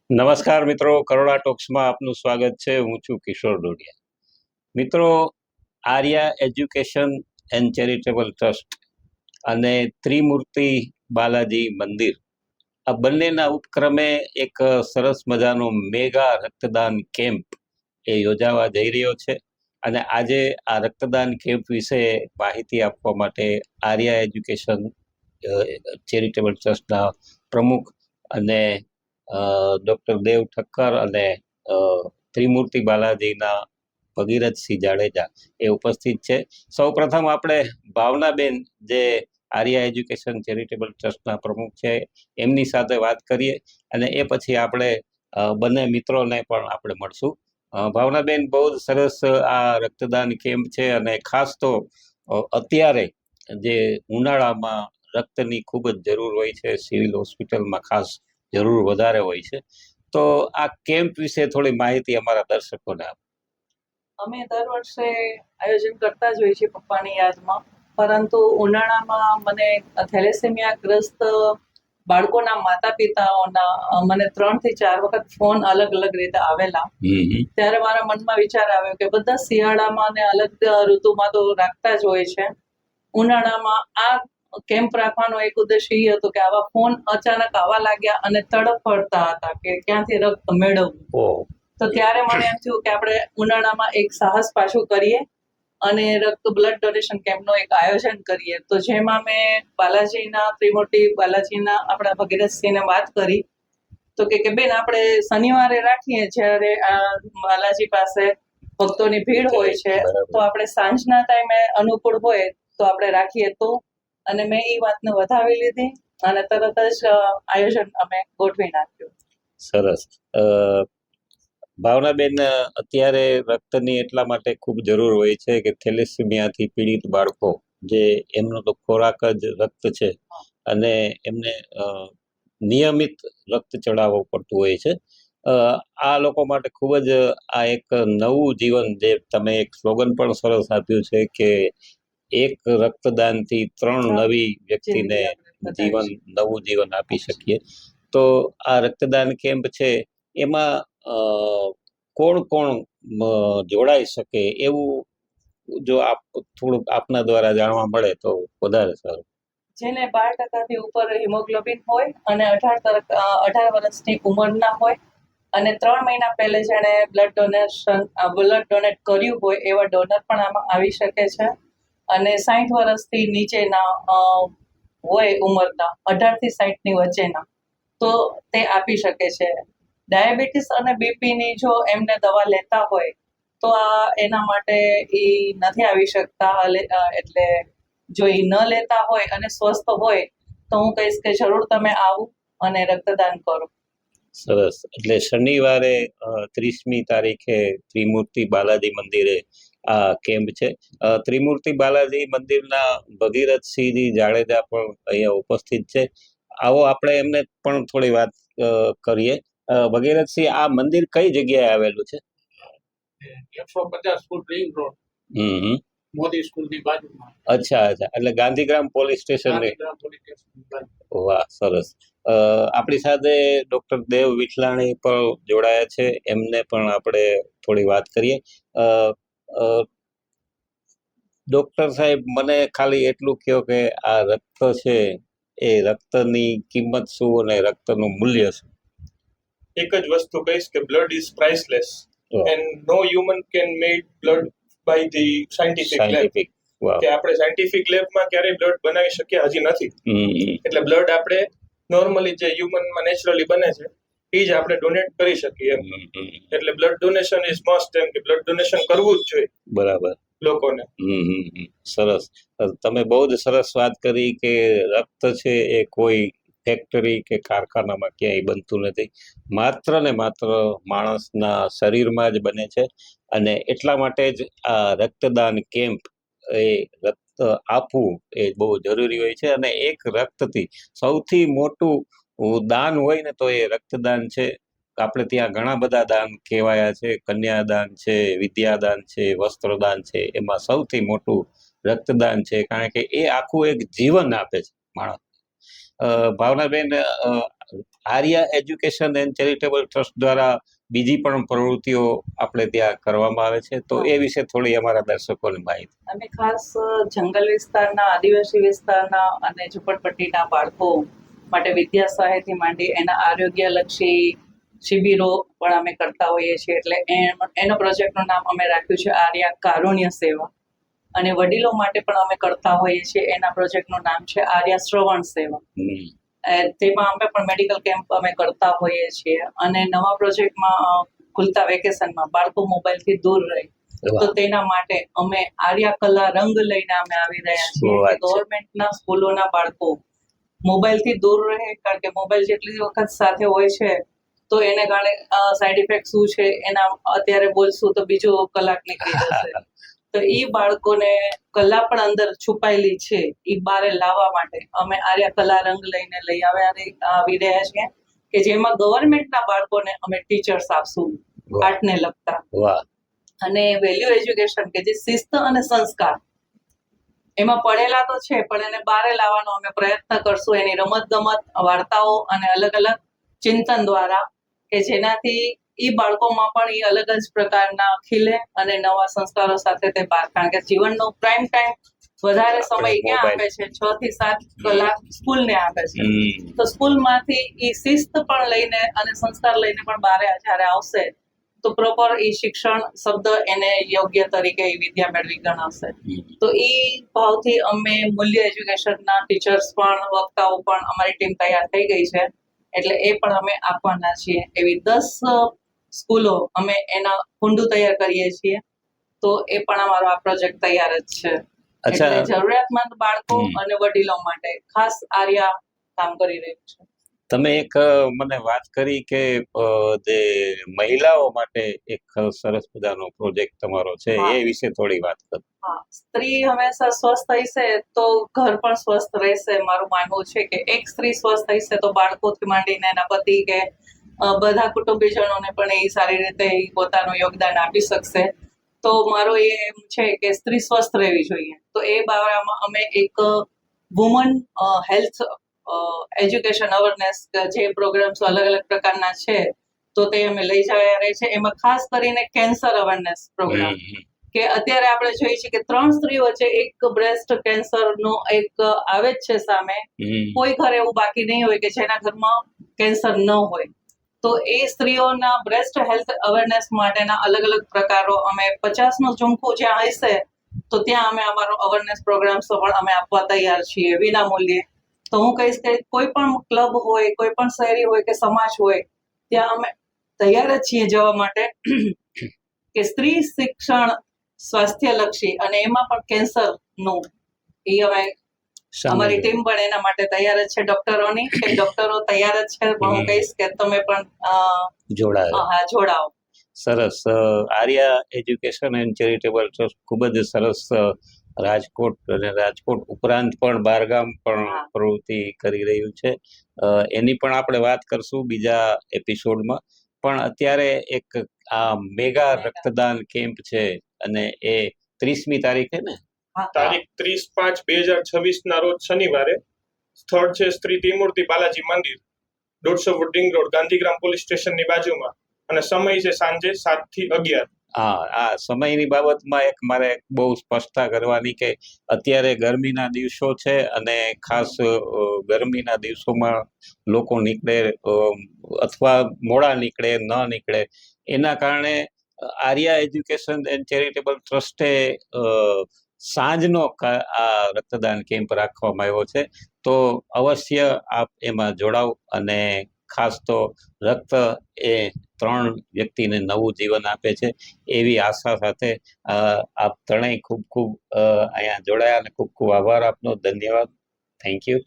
નમસ્કાર મિત્રો, કરોડા ટોક્સમાં આપનું સ્વાગત છે. હું છું કિશોર ડોડિયા. મિત્રો, Arya education and charitable trust અને ત્રિમૂર્તિ બાલાજી મંદિર આ બંનેના ઉપક્રમે એક સરસ મજાનો મેગા રક્તદાન કેમ્પ એ યોજાવા જઈ રહ્યો છે. અને આજે આ રક્તદાન કેમ્પ વિશે માહિતી આપવા માટે આર્યા એજ્યુકેશન ચેરિટેબલ ટ્રસ્ટના પ્રમુખ અને ડૉક્ટર દેવ ઠક્કર અને ત્રિમૂર્તિ બાલાજીના ભગીરથસિંહ જાડેજા એ ઉપસ્થિત છે. સૌ પ્રથમ આપણે ભાવનાબેન, જે આર્યા એજ્યુકેશન ચેરિટેબલ ટ્રસ્ટના પ્રમુખ છે, એમની સાથે વાત કરીએ અને એ પછી આપણે બંને મિત્રોને પણ આપણે મળશું. ભાવનાબેન, બહુ જ સરસ આ રક્તદાન કેમ્પ છે અને ખાસ તો અત્યારે જે ઉનાળામાં રક્તની ખૂબ જ જરૂર હોય છે, સિવિલ હોસ્પિટલમાં ખાસ જરૂર વધારે હોય છે, તો આ કેમ્પ વિશે થોડી માહિતી અમારા દર્શકોને આપો. અમે દર વર્ષે આયોજન કરતા જ હોઈએ છીએ પપ્પાની યાદમાં, પરંતુ ઉનાળામાં મને થેલેસેમિયા ગ્રસ્ત બાળકોના માતા પિતાઓના મને 3 થી 4 વખત ફોન અલગ અલગ રીતે આવેલા. ત્યારે મારા મનમાં વિચાર આવ્યો કે બધા શિયાળામાં ને અલગ ઋતુમાં તો રાખતા જ હોય છે, ઉનાળામાં આ કેમ્પ રાખવાનો એક ઉદ્દેશ એ હતો કે આવા ફોન અચાનક આવવા લાગ્યા અને તડફડતા હતા કે ક્યાંથી રક્ત મેળવવું. તો ત્યારે મને એમ થયું કે આપણે ઉનાળામાં એક સાહસ પાછું કરીએ અને બ્લડ ડોનેશન કેમ્પનું એક આયોજન કરીએ. તો જેમાં મેં ત્રિમૂર્તિ બાલાજીના આપણા ભગીરથસિંહને વાત કરી તો કે બેન, આપણે શનિવારે રાખીએ જ્યારે બાલાજી પાસે ભક્તોની ભીડ હોય છે, તો આપણે સાંજના ટાઈમે અનુકૂળ હોય તો આપણે રાખીએ તો. અને મેં એ વાતને વધાવી લીધી અને તરત જ આયોજન અમે ગોઠવી નાખ્યું. સરસ. ભાવનાબેન, અત્યારે રક્તની એટલા માટે ખૂબ જરૂર હોય છે કે થેલેસેમિયાથી પીડિત બાળકો, જે એમનો તો ખોરાક જ રક્ત છે અને એમને નિયમિત રક્ત ચડાવવું પડતું હોય છે. આ લોકો માટે ખૂબ જ આ એક નવું જીવન, જે તમે એક સ્લોગન પણ સરસ આપ્યું છે કે એક રક્તદાનથી 3 નવી વ્યક્તિને નવું જીવન આપી શકીએ. તો આ રક્તદાન કેમ્પ છે, એમાં કોણ કોણ જોડાઈ શકે એવું જો આપ થોડુંક આપના દ્વારા જાણવા મળે તો વધારે સારું. જેને 12% ઉપર હિમોગ્લોબિન હોય અને 18 વર્ષની ઉંમરના હોય અને 3 મહિના પહેલે જેણે બ્લડ ડોનેટ કર્યું હોય એવા ડોનર પણ આમાં આવી શકે છે. અને 60 વર્ષથી નીચેના હોય ઉંમરના, 18 થી 60 ની વચ્ચેના, તો તે આપી શકે છે. ડાયાબિટીસ અને બીપીની જો એમને દવા લેતા હોય તો એના માટે એ નથી આવી શકતા. એટલે જો એ ન લેતા હોય અને સ્વસ્થ હોય તો હું કહીશ કે જરૂર તમે આવો અને રક્તદાન કરો. સરસ. એટલે શનિવારે 30મી તારીખે ત્રિમૂર્તિ બાલાજી મંદિરે આ કેમ્પ છે. ત્રિમૂર્તિ બાલાજી મંદિરના ભગીરથસિંહજી જાડેજા પણ અહીંયા ઉપસ્થિત છે. આવો આપણે એમને પણ થોડી વાત કરીએ. ભગીરથસિંહ, આ મંદિર કઈ જગ્યાએ આવેલું છે? 150 ફૂટ રિંગ રોડ, મોદી સ્કૂલની બાજુમાં. અચ્છા, એટલે ગાંધીગ્રામ પોલીસ સ્ટેશન. વાહ, સરસ. આપણી સાથે ડોક્ટર દેવ વિઠલાણી પણ જોડાયા છે, એમને પણ આપણે થોડી વાત કરીએ. ડોક્ટર સાહેબ, મને ખાલી એટલું કહો કે આ રક્ત છે, એ રક્તની કિંમત શું અને રક્તનું મૂલ્ય શું? એક જ વસ્તુ કહીશ કે blood is priceless and no human can made blood by the scientific lab. કે આપણે સાયન્ટિફિક લેબમાં ક્યારેય બ્લડ બનાવી શકીએ હજી નથી. એટલે બ્લડ આપણે નોર્મલી જે હ્યુમનમાં નેચરલી બને છે એ જ આપણે ડોનેટ કરી શકીએ. એટલે બ્લડ ડોનેશન ઇઝ મસ્ટ, એમ કે બ્લડ ડોનેશન કરવું જ જોઈએ. બરાબર. લોકોને. સરસ. તમે બહુ જ સરસ વાત કરી કે રક્ત છે એ કોઈ ફેક્ટરી કે કારખાનામાં ક્યાંય બનતું નથી, માત્ર ને માત્ર માણસના શરીરમાં જ બને છે. અને એટલા માટે જ આ રક્તદાન કેમ્પ, એ રક્ત આપવું એ બહુ જરૂરી હોય છે. અને એક રક્તથી સૌથી મોટું દાન હોય ને તો એ રક્તદાન છે. આપણે ત્યાં ઘણા બધા દાન કહેવાયા છે, કન્યાદાન છે, વિદ્યાદાન છે, વસ્ત્રદાન છે, એમાં સૌથી મોટું રક્તદાન છે, કારણ કે એ આખું એક જીવન આપે છે માણસ. Bhavnaben, Arya education and charitable trust દ્વારા બીજી પણ પ્રવૃત્તિઓ આપણે ત્યાં કરવામાં આવે છે, તો એ વિશે થોડી અમારા દર્શકોને માહિતી. અમે ખાસ જંગલ વિસ્તારના, આદિવાસી વિસ્તારના અને ઝુંપડપટ્ટીના બાળકો માટે વિદ્યા સહાયથી માંડી એના આરોગ્યલક્ષી શિબિરો પણ અમે કરતા હોઈએ છીએ. એટલે એનો પ્રોજેક્ટનું નામ અમે રાખ્યું છે આર્યા કારુણ્ય સેવા. અને વડીલો માટે પણ અમે કરતા હોઈએ છીએ, એના પ્રોજેક્ટનું નામ છે આર્યા શ્રવણ સેવા. તેમાં અમે પણ મેડિકલ કેમ્પ અમે કરતા હોઈએ છીએ. અને નવા પ્રોજેક્ટમાં ખુલતા વેકેશનમાં બાળકો મોબાઈલથી દૂર રહે તો તેના માટે અમે આર્યા કલા રંગ લઈને અમે આવી રહ્યા છીએ. ગવર્મેન્ટના સ્કૂલોના બાળકો મોબાઈલથી દૂર રહે, કારણ કે મોબાઈલ જેટલી વખત સાથે હોય છે તો એને કારણે સાઈડ ઇફેક્ટ શું છે એના અત્યારે બોલશું તો બીજો કલાક નીકળી જશે. તો એ બાળકોને કલા પણ અંદર છુપાયેલી છે એ બારે લાવવા માટે અમે આર્યા કલા રંગ લઈને આવી રહ્યા છીએ, કે જેમાં ગવર્મેન્ટના બાળકોને અમે ટીચર્સ આપશું આર્ટને લગતા. અને વેલ્યુ એજ્યુકેશન, કે જે શિસ્ત અને સંસ્કાર એમાં પડેલા તો છે, પણ એને બારે લાવવાનો અમે પ્રયત્ન કરશું એની રમત ગમત, વાર્તાઓ અને અલગ અલગ ચિંતન દ્વારા, કે જેનાથી એ બાળકોમાં પણ એ અલગ જ પ્રકારના ખીલે અને નવા સંસ્કારો સાથે તે બહાર. કારણ કે જીવનનો પ્રાઇમ ટાઈમ વધારે સમય ક્યાં આપે છે? 6 થી 7 કલાક સ્કૂલને આપે છે. તો સ્કૂલમાંથી એ શિસ્ત પણ લઈને અને સંસ્કાર લઈને પણ બારે જ્યારે આવશે તો પ્રોપર એ શિક્ષણ શબ્દ એને યોગ્ય તરીકે એ વિદ્યા મેળવી ગણાશે. તો એ ભાવથી અમે મૂલ્ય એજ્યુકેશનના ટીચર્સ પણ, વક્તાઓ પણ અમારી ટીમ તૈયાર થઈ ગઈ છે. એટલે એ પણ અમે આપવાના છીએ. એવી 10 સ્કૂલો અમે એના કુંડું તૈયાર કરીએ છીએ. તો એ પણ અમારો આ પ્રોજેક્ટ તૈયાર જ છે. એટલે જરૂરિયાતમંદ બાળકો અને વડીલો માટે ખાસ આર્યા કામ કરી રહ્યું છે. તમે એક મને વાત કરી કે જે મહિલાઓ માટે એક સરસ મજાનો પ્રોજેક્ટ તમારો છે, એ વિશે થોડી વાત કરો. હા, સ્ત્રી હંમેશા સ્વસ્થ હશે તો ઘર પણ સ્વસ્થ રહેશે. મારું માનવું છે કે એક સ્ત્રી સ્વસ્થ હશે તો બાળકોથી માંડીને એના પતિ કે બધા કુટુંબીજનોને પણ એ સારી રીતે પોતાનું યોગદાન આપી શકશે. તો મારો એ એમ છે કે સ્ત્રી સ્વસ્થ રહેવી જોઈએ. તો એ બાબતમાં અમે એક વુમન હેલ્થ એજ્યુકેશન અવેરનેસ જે પ્રોગ્રામ્સ અલગ અલગ પ્રકારના છે તો તે અમે લઈ જવા રહે છે. એમાં ખાસ કરીને કેન્સર અવેરનેસ પ્રોગ્રામ, કે અત્યારે આપણે જોઈએ છીએ કે 3 સ્ત્રીઓ વચ્ચે એક બ્રેસ્ટ કેન્સરનો એક આવે જ છે સામે. કોઈ ઘર એવું બાકી નહીં હોય કે જેના ઘરમાં કેન્સર ન હોય. તો એ સ્ત્રીઓના બ્રેસ્ટ હેલ્થ અવેરનેસ માટેના અલગ અલગ પ્રકારો અમે 50નું ઝુમખું જ્યાં હશે તો ત્યાં અમે અમારો અવેરનેસ પ્રોગ્રામ્સ પણ અમે આપવા તૈયાર છીએ વિના મૂલ્યે. તો હું કહીશ કે કોઈ પણ ક્લબ હોય, કોઈ પણ શહેરી હોય કે સમાજ હોય, ત્યાં અમે તૈયાર જ છીએ જવા માટે કે સ્ત્રી શિક્ષણ સ્વાસ્થ્યલક્ષી અને એમાં પણ કેન્સરનું એ અમે અમારી ટીમ પણ એના માટે તૈયાર જ છે. ડોક્ટરોની કે ડોક્ટરો તૈયાર જ છે. હું કહીશ કે તમે પણ જોડાઓ. સરસ. Arya education and charitable trust ખૂબ જ સરસ રાજકોટ અને રાજકોટ ઉપરાંત પણ બહારગામ પણ પ્રવૃત્તિ કરી રહ્યું છે. એની પણ આપણે વાત કરશું બીજા એપિસોડમાં. પણ અત્યારે એક આ મેગા રક્તદાન કેમ્પ છે અને એ 30મી તારીખે ને, તારીખ 30/5/2026 ના રોજ શનિવારે. સ્થળ છે શ્રી ત્રિમૂર્તિ બાલાજી મંદિર, 150 વુડિંગ રોડ, ગાંધીગ્રામ પોલીસ સ્ટેશનની બાજુમાં. અને સમય છે સાંજે 7 થી 11. હા, આ સમયની બાબતમાં એક મારે બહુ સ્પષ્ટતા કરવાની કે અત્યારે ગરમીના દિવસો છે અને ખાસ ગરમીના દિવસોમાં લોકો નીકળે અથવા મોડા નીકળે, ન નીકળે, એના કારણે આર્યા એજ્યુકેશન એન્ડ ચેરિટેબલ ટ્રસ્ટે સાંજનો આ રક્તદાન કેમ્પ રાખવામાં આવ્યો છે. તો અવશ્ય આપ એમાં જોડાવ અને ખાસ તો રક્ત એ 3 વ્યક્તિને નવું જીવન આપે છે એવી આશા સાથે આપ ત્રણેય ખૂબ ખૂબ અહીંયા જોડાયા અને ખૂબ ખૂબ આભાર આપનો. ધન્યવાદ. Thank you.